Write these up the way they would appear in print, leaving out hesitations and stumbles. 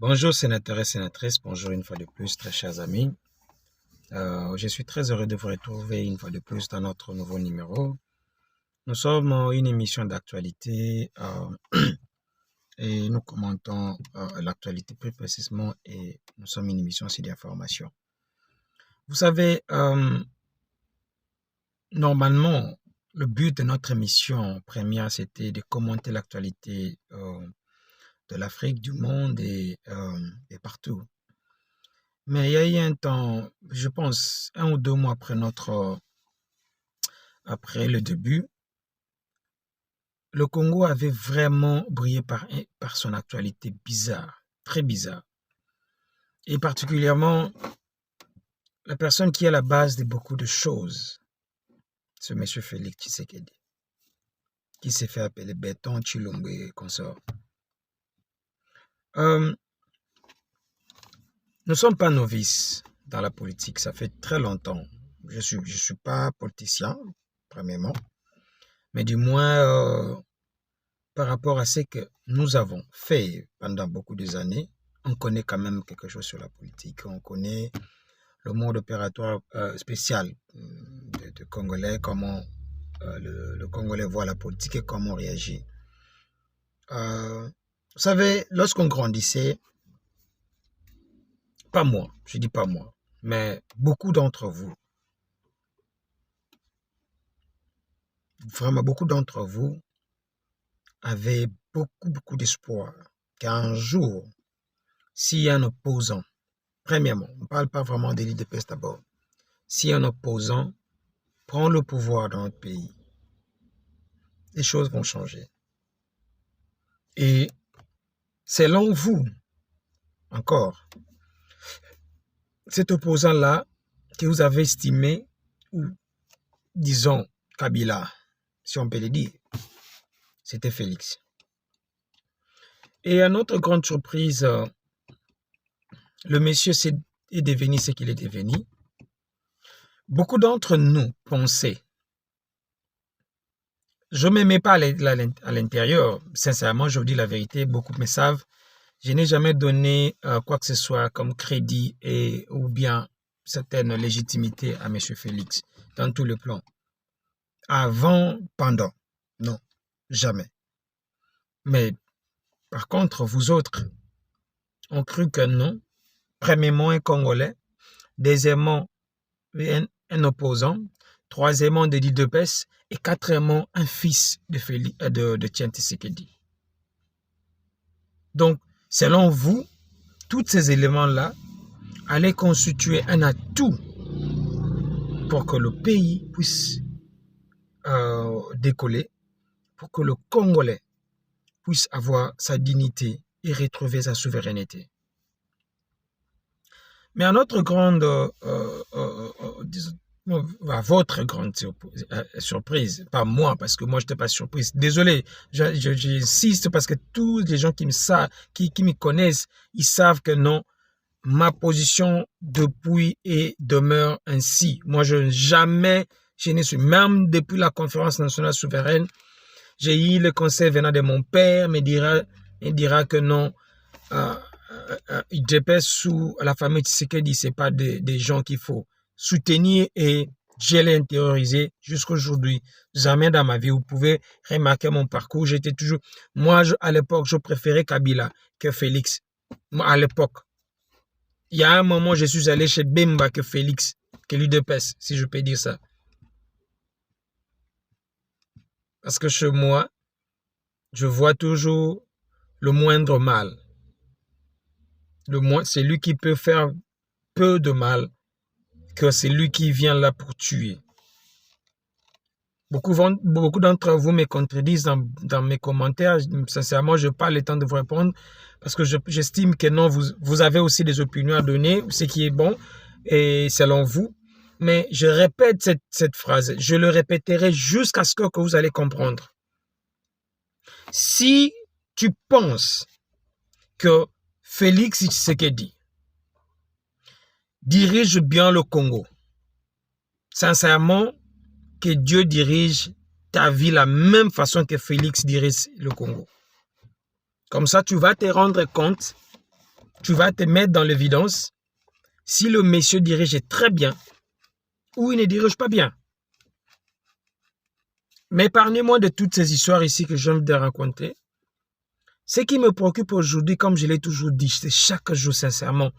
Bonjour sénateurs et sénatrices, bonjour une fois de plus, très chers amis. Je suis très heureux de vous retrouver une fois de plus dans notre nouveau numéro. Nous sommes une émission d'actualité et nous commentons l'actualité plus précisément et nous sommes une émission aussi d'information. Vous savez, normalement, le but de notre émission première, c'était de commenter l'actualité de l'Afrique, du monde et partout. Mais il y a eu un temps, je pense, 1 ou 2 mois après le début, le Congo avait vraiment brillé par son actualité bizarre, très bizarre. Et particulièrement, la personne qui est à la base de beaucoup de choses, ce monsieur Félix Tshisekedi, qui s'est fait appeler Béton, Chilombe et consort. Nous ne sommes pas novices dans la politique, ça fait très longtemps. Je suis pas politicien, premièrement, mais du moins, par rapport à ce que nous avons fait pendant beaucoup d'années, on connaît quand même quelque chose sur la politique. On connaît le mode opératoire spécial de Congolais, comment le Congolais voit la politique et comment on réagit. Vous savez, lorsqu'on grandissait, pas moi, je dis pas moi, mais beaucoup d'entre vous, vraiment beaucoup d'entre vous, avaient beaucoup d'espoir qu'un jour, s'il y a un opposant, premièrement, on ne parle pas vraiment de l'IDPS d'abord, si un opposant prend le pouvoir dans notre pays, les choses vont changer. Et selon vous, encore, cet opposant-là que vous avez estimé, ou disons Kabila, si on peut le dire, c'était Félix. Et à notre grande surprise, le monsieur est devenu ce qu'il est devenu. Beaucoup d'entre nous pensaient, je ne me mets pas à l'intérieur, sincèrement, je vous dis la vérité, beaucoup me savent, je n'ai jamais donné quoi que ce soit comme crédit ou bien certaine légitimité à M. Félix dans tout le plan. Avant, pendant, non, jamais. Mais par contre, vous autres, on cru que non. Premièrement, un Congolais. Deuxièmement, un opposant. Troisièmement, de l'IDPS. Et quatrièmement, un fils de Tien Tshisekedi. Donc, selon vous, tous ces éléments-là allaient constituer un atout pour que le pays puisse décoller, pour que le Congolais puisse avoir sa dignité et retrouver sa souveraineté. Mais à notre grande, à votre grande surprise, pas moi, parce que moi je n'étais pas surprise. Désolé, j'insiste parce que tous les gens qui me connaissent, ils savent que non, ma position depuis et demeure ainsi. Moi, je ne suis même depuis la conférence nationale souveraine, j'ai eu le conseil venant de mon père, il dira que non, IDPS sous la famille Tshisekedi, ce n'est pas des gens qu'il faut soutenir et je l'ai intériorisé jusqu'à aujourd'hui. Jamais dans ma vie, vous pouvez remarquer mon parcours, j'étais toujours, moi à l'époque, je préférais Kabila que Félix. Moi, à l'époque, il y a un moment, je suis allé chez Bemba que Félix, que l'UDPS, si je peux dire ça. Parce que chez moi, je vois toujours le moindre mal. C'est lui qui peut faire peu de mal que c'est lui qui vient là pour tuer. Beaucoup d'entre vous me contredisent dans mes commentaires. Sincèrement, je n'ai pas le temps de vous répondre parce que j'estime que non, vous avez aussi des opinions à donner, ce qui est bon, et selon vous. Mais je répète cette phrase, je le répéterai jusqu'à ce que vous allez comprendre. Si tu penses que Félix Tshisekedi dirige bien le Congo, sincèrement, que Dieu dirige ta vie la même façon que Félix dirige le Congo. Comme ça, tu vas te rendre compte tu vas te mettre dans l'évidence si le monsieur dirige très bien ou il ne dirige pas bien. Mais épargnez-moi de toutes ces histoires ici que je viens de raconter. Ce qui me préoccupe aujourd'hui, comme je l'ai toujours dit, c'est chaque jour, sincèrement,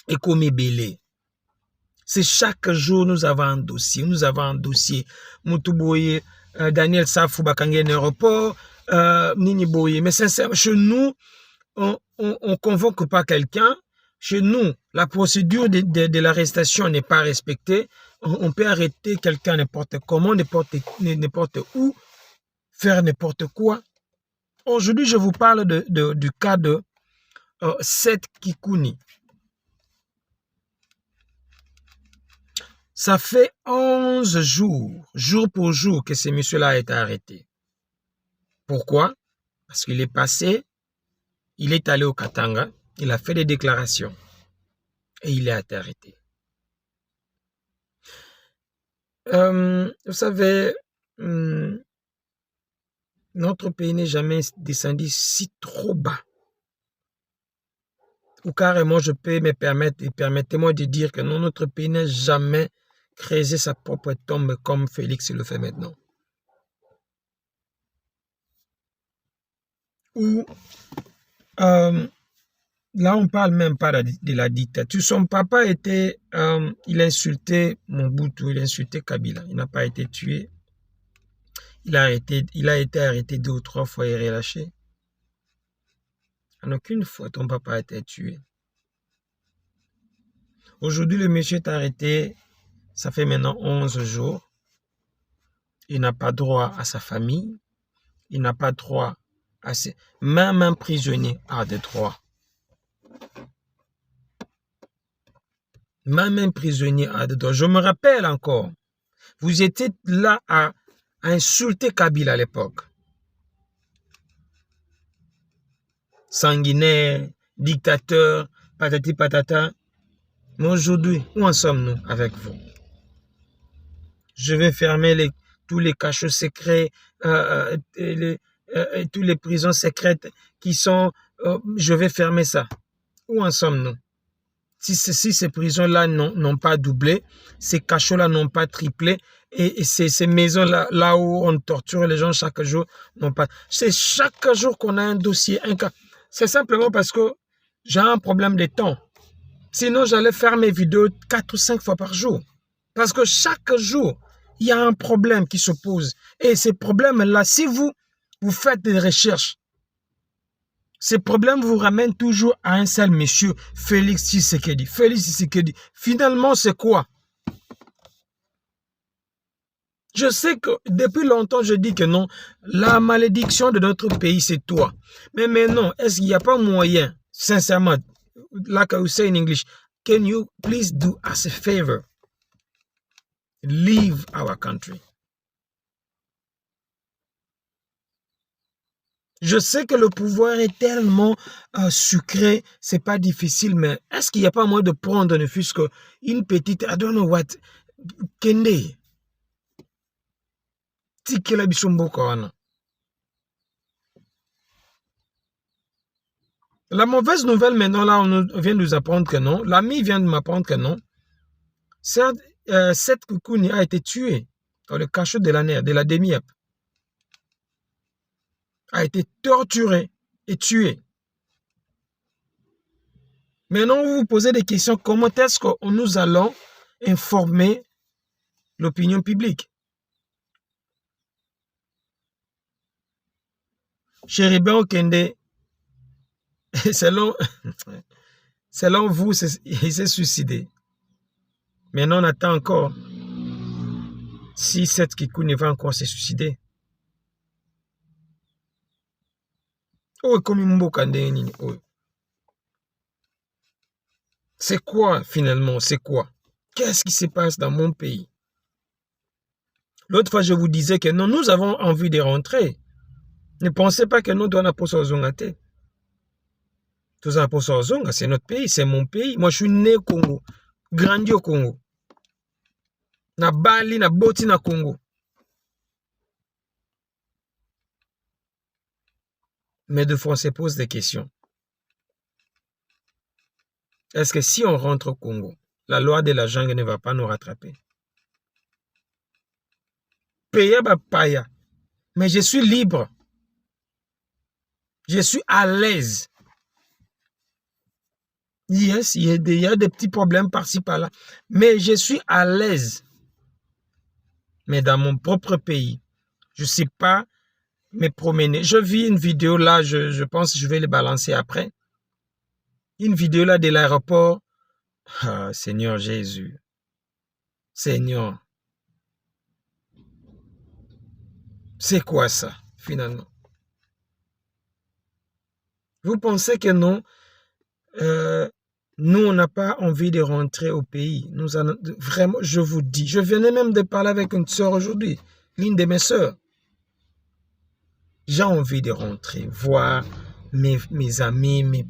et comme Bélé. C'est chaque jour, nous avons un dossier. Nous avons un dossier. Moutouboye, Daniel Safou, Bakangé, aéroport, Nini Boye. Mais sincèrement, chez nous, on ne convoque pas quelqu'un. Chez nous, la procédure de l'arrestation n'est pas respectée. On peut arrêter quelqu'un n'importe comment, n'importe où, faire n'importe quoi. Aujourd'hui, je vous parle du cas de Seth Kikouni. Ça fait 11 jours, jour pour jour, que ce monsieur-là a été arrêté. Pourquoi? Parce qu'il est passé, il est allé au Katanga, il a fait des déclarations et il a été arrêté. Vous savez, notre pays n'est jamais descendu si trop bas. Ou carrément, je peux me permettre, et permettez-moi de dire que non, notre pays n'a jamais creusé sa propre tombe comme Félix le fait maintenant. Ou, là, on ne parle même pas de la dictature. Son papa était, il a insulté Mobutu, il a insulté Kabila. Il n'a pas été tué. Il a été arrêté 2 ou 3 fois et relâché. En aucune fois, ton papa a été tué. Aujourd'hui, le monsieur est arrêté, ça fait maintenant 11 jours. Il n'a pas droit à sa famille. Il n'a pas droit à ses... Même un prisonnier a des droits. Même un prisonnier a des droits. Je me rappelle encore, vous étiez là à insulter Kabila à l'époque. Sanguinaire, dictateur, patati patata. Mais aujourd'hui, où en sommes-nous avec vous? Je vais fermer tous les cachots secrets, toutes les prisons secrètes qui sont... je vais fermer ça. Où en sommes-nous? Si ces prisons-là n'ont pas doublé, ces cachots-là n'ont pas triplé, et ces maisons-là, là où on torture les gens chaque jour, n'ont pas... C'est chaque jour qu'on a un dossier, un cas. C'est simplement parce que j'ai un problème de temps. Sinon, j'allais faire mes vidéos 4 ou 5 fois par jour. Parce que chaque jour, il y a un problème qui se pose. Et ces problèmes-là, si vous faites des recherches, ces problèmes vous ramènent toujours à un seul monsieur, Félix Tshisekedi. Félix Tshisekedi, finalement, c'est quoi? Je sais que depuis longtemps, je dis que non, la malédiction de notre pays, c'est toi. Mais maintenant, est-ce qu'il n'y a pas moyen, sincèrement, like I say in English, can you please do us a favor? Leave our country. Je sais que le pouvoir est tellement sucré, c'est pas difficile, mais est-ce qu'il n'y a pas moyen de prendre ne fût-ce qu'une petite, I don't know what, Kende, Tikela Bishomboko wana. La mauvaise nouvelle maintenant, là, on vient de nous apprendre que non. L'ami vient de m'apprendre que non. Certes, Seth Kikouni a été tué dans le cachot de la DEMIEP. A été torturé et tué. Maintenant, vous vous posez des questions. Comment est-ce que nous allons informer l'opinion publique? Chéribin Okende, selon vous, il s'est suicidé. Maintenant, on attend encore si Seth Kikouni va encore se suicider. Oh, comme c'est quoi finalement? C'est quoi? Qu'est-ce qui se passe dans mon pays? L'autre fois, je vous disais que non, nous avons envie de rentrer. Ne pensez pas que nous devons poser aux Zongate. Tout ça pour Zonga, c'est notre pays, c'est mon pays. Moi, je suis né au Congo, grandi au Congo. Na Bali, na Boti, na Congo. Mais de fois, on se pose des questions. Est-ce que si on rentre au Congo, la loi de la jungle ne va pas nous rattraper? Paya paya. Mais je suis libre. Je suis à l'aise. Yes, il y a des petits problèmes par-ci par-là. Mais je suis à l'aise. Mais dans mon propre pays, je ne sais pas me promener. Je vis une vidéo là, je pense que je vais le balancer après. Une vidéo là de l'aéroport. Ah, Seigneur Jésus. Seigneur. C'est quoi ça, finalement? Vous pensez que non? Nous, on n'a pas envie de rentrer au pays. Nous allons, vraiment, je vous dis. Je venais même de parler avec une sœur aujourd'hui, l'une de mes sœurs. J'ai envie de rentrer, voir mes amis, mes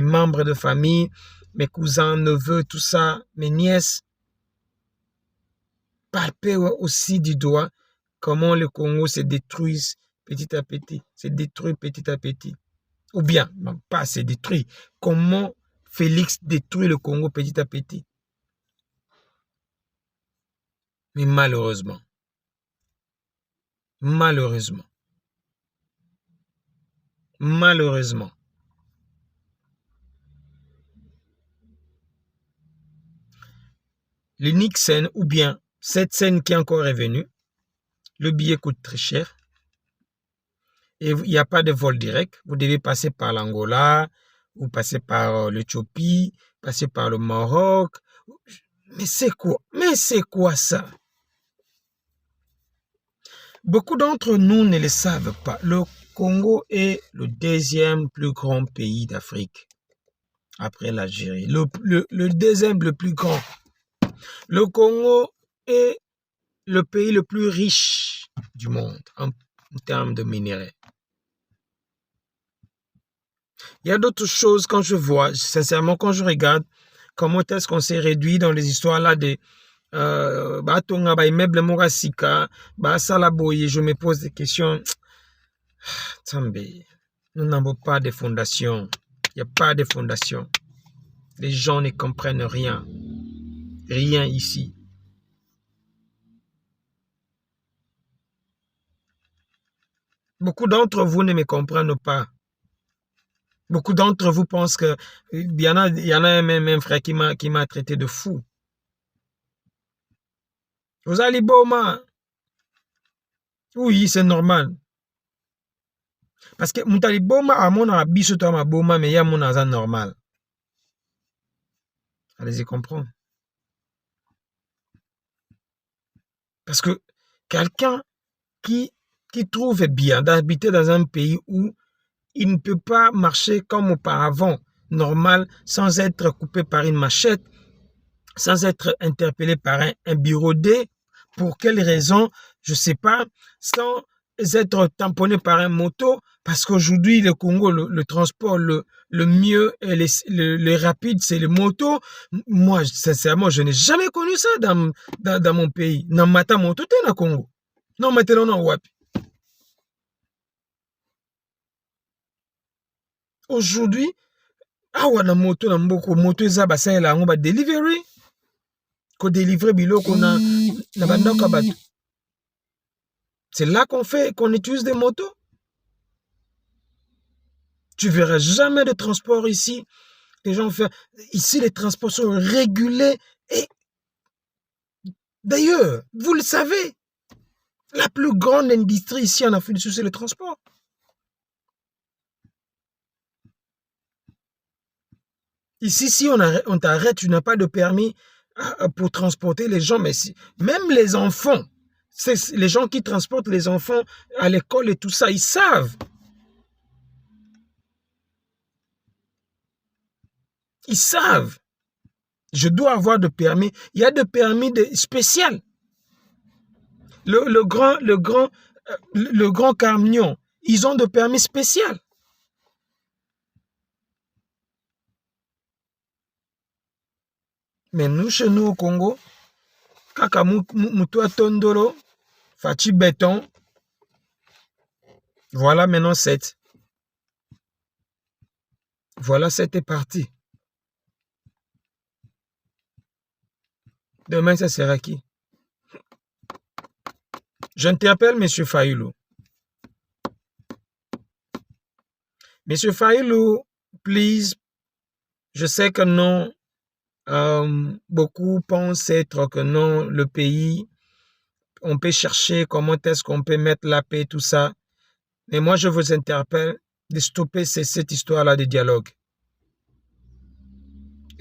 membres de famille, mes cousins, neveux, tout ça, mes nièces. Palper aussi du doigt comment le Congo se détruit petit à petit, se détruit petit à petit. Ou bien, pas se détruit, comment Félix détruit le Congo petit à petit. Mais malheureusement, l'unique scène, ou bien cette scène qui est encore revenue, le billet coûte très cher. Et il n'y a pas de vol direct. Vous devez passer par l'Angola, ou passer par l'Éthiopie, passer par le Maroc. Mais c'est quoi? Mais c'est quoi ça? Beaucoup d'entre nous ne le savent pas. Le Congo est le deuxième plus grand pays d'Afrique, après l'Algérie. Le deuxième le plus grand. Le Congo est le pays le plus riche du monde en termes de minerais. Il y a d'autres choses quand je vois, sincèrement, quand je regarde comment est-ce qu'on s'est réduit dans les histoires là de je me pose des questions. Nous n'avons pas de fondation. Il n'y a pas de fondation. Les gens ne comprennent rien. Rien ici. Beaucoup d'entre vous ne me comprennent pas. Beaucoup d'entre vous pensent que il y en a même un frère qui m'a traité de fou. Vous allez boma. Oui, c'est normal. Parce que mutali boma amona biso to ma boma mais ya mona za normal. Allez-y comprendre. Parce que quelqu'un qui trouve bien d'habiter dans un pays où il ne peut pas marcher comme auparavant, normal, sans être coupé par une machette, sans être interpellé par un bureau D, pour quelle raison, je ne sais pas, sans être tamponné par un moto, parce qu'aujourd'hui, le Congo, le transport le mieux et le rapide, c'est le moto. Moi, sincèrement, je n'ai jamais connu ça dans mon pays. Dans mata moto, t'es na Congo. Non, maintenant, non, wapi. Aujourd'hui, awa na moto na mboko, moto eza basalela yango ba delivery, ko délivrer biloko na bandako bato. C'est là qu'on utilise des motos. Tu verras jamais de transport ici. Les gens font. Ici, les transports sont régulés. Et d'ailleurs, vous le savez, la plus grande industrie ici en Afrique du Sud, c'est le transport. Ici, si on t'arrête, tu n'as pas de permis pour transporter les gens, mais même les enfants, les gens qui transportent les enfants à l'école et tout ça, ils savent. Ils savent. Je dois avoir de permis. Il y a de permis spécial. Le grand camion, ils ont de permis spécial. Mais nous, chez nous au Congo, kaka mutua tondolo, fachi béton, voilà maintenant 7. Voilà, c'était parti. Demain, ça sera qui? J'interpelle M. Fayulu. M. Fayulu, please, je sais que non, beaucoup pensent être que non, le pays, on peut chercher comment est-ce qu'on peut mettre la paix, tout ça. Mais moi, je vous interpelle de stopper cette histoire-là de dialogue.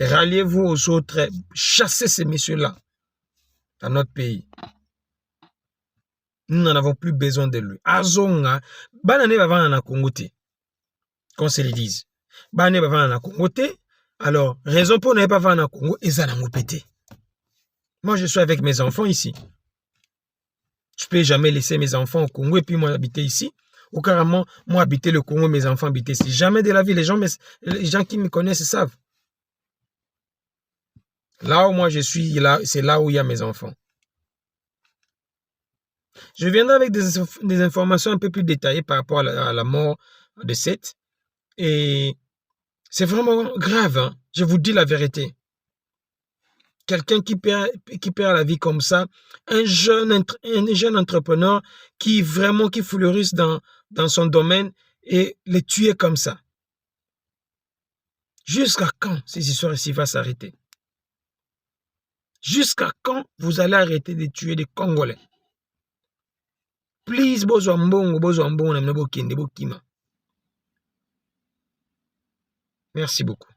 Ralliez-vous aux autres, chassez ces messieurs-là dans notre pays. Nous n'en avons plus besoin de lui. Azonga, banane bavana na Congoté, qu'on se le dise. Banane bavana na Congoté, alors, raison pour ne pas vendre na Congo, ils en ont pété. Moi, je suis avec mes enfants ici. Je ne peux jamais laisser mes enfants au Congo et puis moi habiter ici. Ou carrément, moi habiter le Congo, mes enfants habiter ici. Jamais de la vie, les gens qui me connaissent savent. Là où moi je suis, c'est là où il y a mes enfants. Je viendrai avec des informations un peu plus détaillées par rapport à la mort de Seth. Et c'est vraiment grave, hein? Je vous dis la vérité. Quelqu'un qui perd la vie comme ça, un jeune entrepreneur qui fleurisse dans son domaine et les tuer comme ça. Jusqu'à quand ces histoires ici vont s'arrêter? Jusqu'à quand vous allez arrêter de tuer des Congolais? Please, bozwa mbongo na mnabo kende bokima. Merci beaucoup.